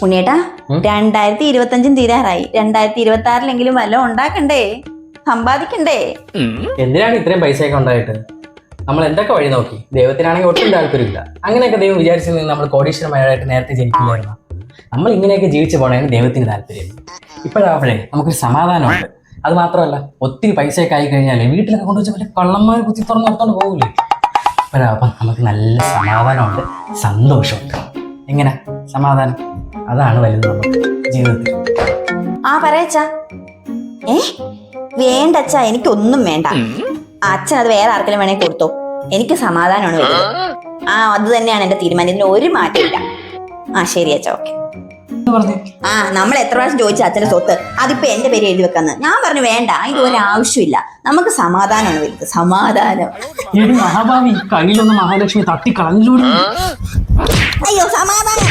ഉണ്ണിയേട്ടാ 2025 തീരാറായി. 2026 വല്ലതും ഉണ്ടാക്കണ്ടേ, സമ്പാദിക്കണ്ടേ? എന്തിനാണ് ഇത്രയും പൈസയൊക്കെ ഉണ്ടായിട്ട്? നമ്മൾ എന്തൊക്കെ വഴി നോക്കി. ദൈവത്തിനാണെങ്കിൽ ഒട്ടും താല്പര്യമില്ല. അങ്ങനെയൊക്കെ ദൈവം വിചാരിച്ചിരുന്നെങ്കിൽ നമ്മൾ കോടീശ്വരമായിട്ട് നേരത്തെ ജനിക്കില്ലായിരുന്നു. നമ്മൾ ഇങ്ങനെയൊക്കെ ജീവിച്ചു പോകണമെങ്കിൽ ദൈവത്തിന് താല്പര്യം. ഇപ്പോഴാവഴേ നമുക്കൊരു സമാധാനമുണ്ട്. അത് മാത്രമല്ല, ഒത്തിരി പൈസയൊക്കെ ആയി കഴിഞ്ഞാൽ വീട്ടിലൊക്കെ കൊണ്ടുവച്ച് വല്ല കള്ളന്മാർ കുത്തി തുറന്ന് നടത്തോണ്ട് പോകില്ലേ. ഇപ്പോഴാപ്പം നമുക്ക് നല്ല സമാധാനമുണ്ട്, സന്തോഷമുണ്ട്. എങ്ങനെ സമാധാനം? അതാണ് വലുത് നമുക്ക് ജീവിതത്തിൽ. പറയച്ചാ. വേണ്ട അച്ഛാ, എനിക്കൊന്നും വേണ്ട. അച്ഛൻ അത് വേറെ ആർക്കെങ്കിലും വേണേ കൊടുത്തോ. എനിക്ക് സമാധാനമാണ് വലുത്. അത് തന്നെയാണ് എന്റെ തീരുമാനം. ഇതിന് ഒരു മാറ്റമില്ല. ശരി അച്ഛാ, ഓക്കെ. നമ്മൾ എത്ര പ്രാവശ്യം ചോദിച്ച അച്ഛന്റെ സ്വത്ത് അതിപ്പോ എന്റെ പേര് എഴുതി വെക്കാന്ന്. ഞാൻ പറഞ്ഞു വേണ്ട, അതിന് ഒരാവശ്യമില്ല. നമുക്ക് സമാധാനമാണ് വലുത്. സമാധാനം. മഹാഭാവി കയ്യിലൊന്ന് മഹാലക്ഷ്മി തട്ടിക്കളഞ്ഞു. അയ്യോ, സമാധാനം.